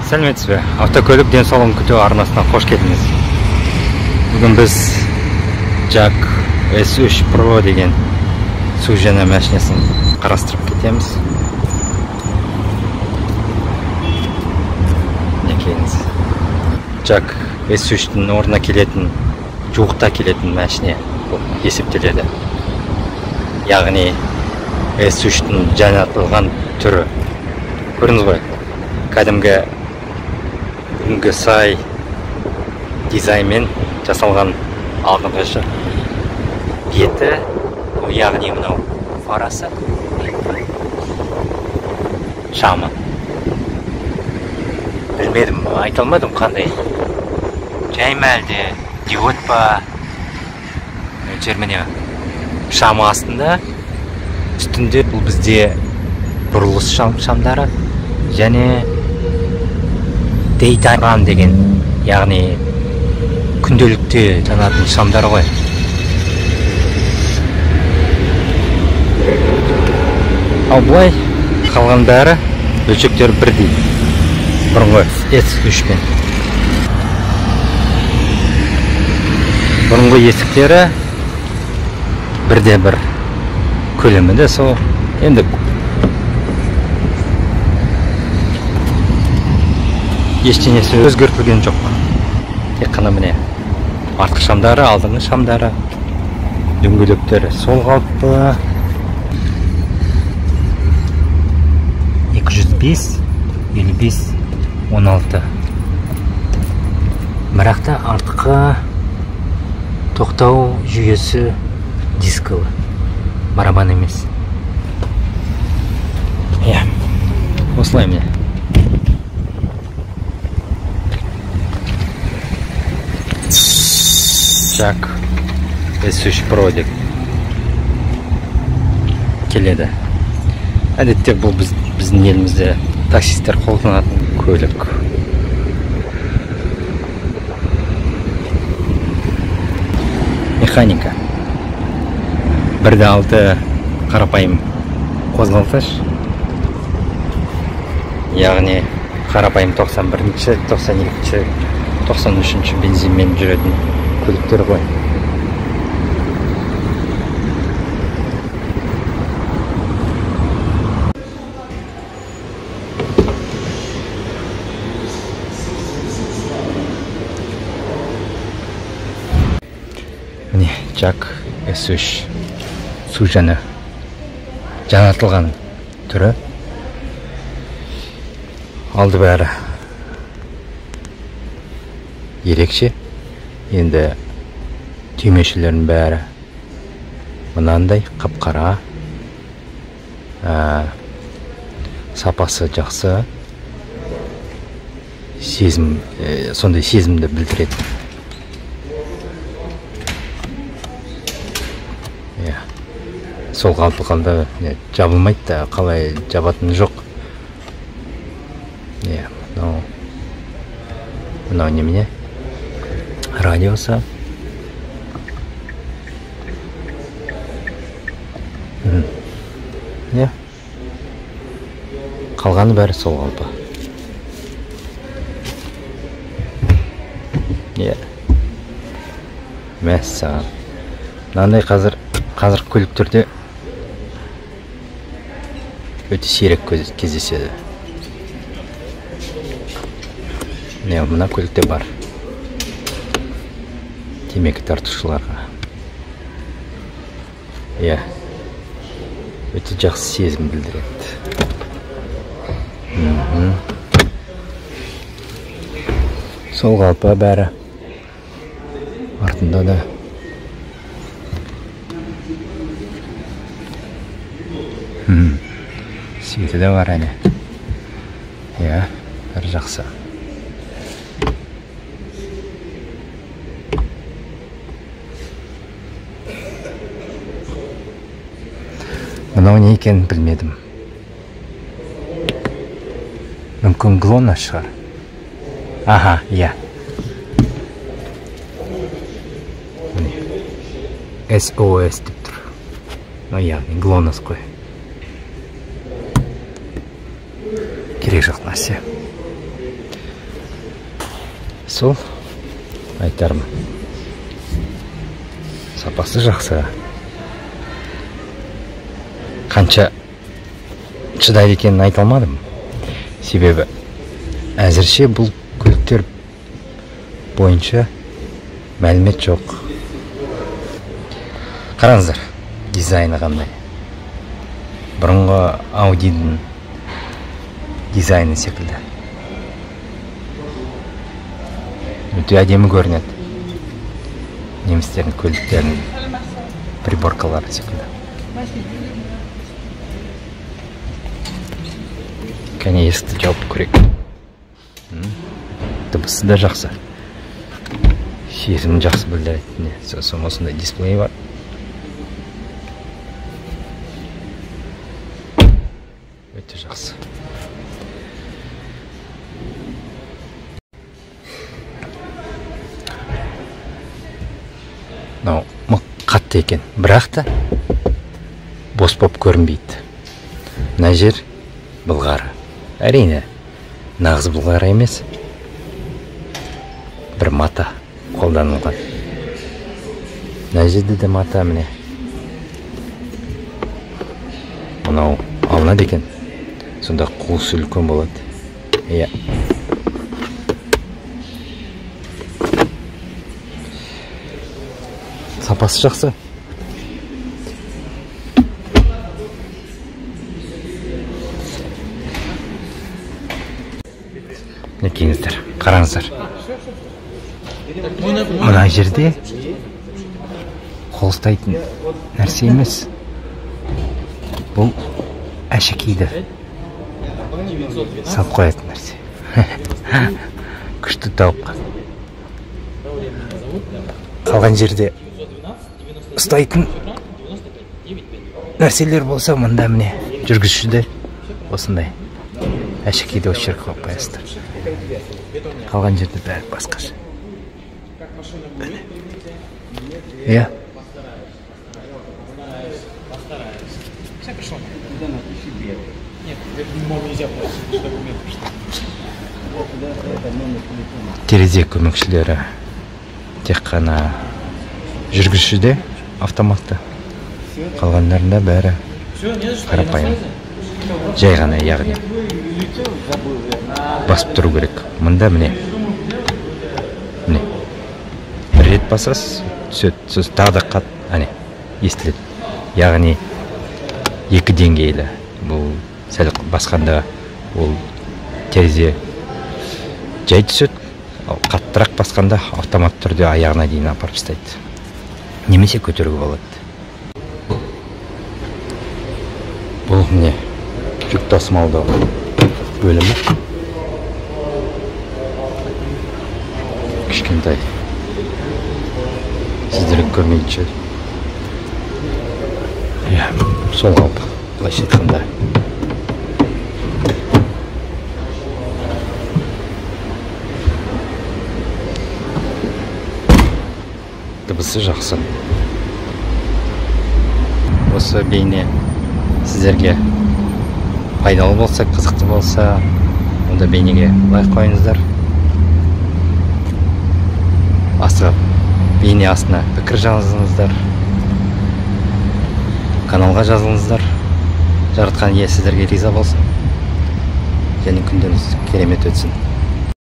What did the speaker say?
Сәлеметсіз бе? Автокөлік денсаулығын күту арнасына қош келдіңіз. Бүгін біз JAC S3 Pro деген су жаңа машинасын қарастырып кетеміз. Мінекейіңіз. JAC S3-тің орнына келетін, жуықта келетін машина есептеледі. Яғни S3-тің жаңартылған түрі. Көрдіңіз ғой? Кәдімгі бүгінгі сай дизайнмен жасалған алдыңғы беті, яғни мынау фарасы, шамы. Білмедім, айта алмадым қандай. Жай ма әлде диод па? Міне шамы астында, үстінде бұл бізде бұрылыс шамдары және Daytime деген, яғни күнделікте жанатын шамдары ғой. Ал бұлай қалған бәрі бөлшектері бірдей. Бұрынғы S3-пен. Бұрынғы есіктері бірде-бір көлемінде сол. Енді ештеңесі өзгертілген жоқ. Тек қана міне артқы шамдары, алдыңғы шамдары, дөңгелектері сол қалыпты. 205, 55, 16. Бірақта артқы тоқтау жүйесі дисковый, барабан емес. Осылай міне. JAC S3 Pro деп келеді. Әдетте бұл біздің елімізде таксистер қолданатын көлік. Механика. 1.6 қарапайым қозғалтқыш. Яғни қарапайым 91-ші, 92-ші, 93-ші бензинмен жүретін көліктер ғой. Міне JAC S3 су жаңартылған түрі. Алды бәрі ерекше. Енді түймешілердің бәрі мынандай қап-қара, сапасы жақсы, сондай сезімді білдіреді. Сол қалпы қалды жабылмайды да, қалай жабатын жоқ. Мынау немене? Радиосы. Қалғаны бәрі сол қалпы. Мәссаған. Мынандай қазір көліктерде өте сирек кездеседі. Мына көлікте бар. Темекі тартушыларға. Өте жақсы сезім білдіреді. Сол қалпы бәрі. Артында да. Светі де бар әне. Бір жақсы. Мынау не екенін білмедім. Мүмкін глонас шығар. Аха, SOS деп тұр. Яғни глонас қой. керек жоқ нәрсе. Сол айтарым. Сапасы жақсы. Қанша шыдайды екенін айта алмадым. Себебі әзірше бұл көліктер бойынша мәлімет жоқ. Қараңыздар, дизайны қандай. Бұрынғы Audи'дің дизайны секілді. Өте әдемі көрінеді. Немістердің көліктерінің приборкалары секілді. Кәне есікті жауып көрейік. Дыбысы да жақсы. Сезімін жақсы білдіреді. Сосын осындай дисплей бар. Өте жақсы. Қатты екен, бірақ та бос боп көрінбейді. Мына жер былғары. Әрине, нағыз былғары емес. Бір мата қолданылған. Мына жерде де мата міне. Мынау алынады екен. Сонда қуысы үлкен болады. Иә. Сапасы жақсы. Некеңіздер, қараңыздар. Мына жерде қол ұстайтын нәрсе емес. Бұл әшекейді салып қоятын нәрсе. Күшті тауып. Қалған жерде ұстайтын нәрселер болса, мұнда міне жүргізушіде осындай әшекейді осы жерге қойып қоясыздар. Қалған жерде бәрі басқаша. Иә. Терезе көмекшілері тек қана жүргізушіде автоматты. Қалғандарында бәрі қарапайым. Жай ғана, яғни басып тұру керек. Мұнда міне. Бір рет басасыз, түседі. Сөз тағы да әне естіледі. Яғни екі деңгейлі. Бұл сәл басқанда ол терезе жай түседі. Қаттырақ басқанда автомат түрде аяғына дейін апарып тастайды. Немесе көтеруге болады. Бұл міне жүк тасымалдау бөлімі. Кішкентай. Сіздерге көрмейінше. Иә, сол қалды. Былайша айтқанда. Дыбысы жақсы. Осы бейне сіздерге пайдалы болса, қызықты болса, онда бейнеге лайк қойыңыздар. Бейне астына пікір жазыңыздар. Каналға жазылыңыздар. Жаратқан ие сіздерге риза болсын. Және күндеріңіз керемет өтсін.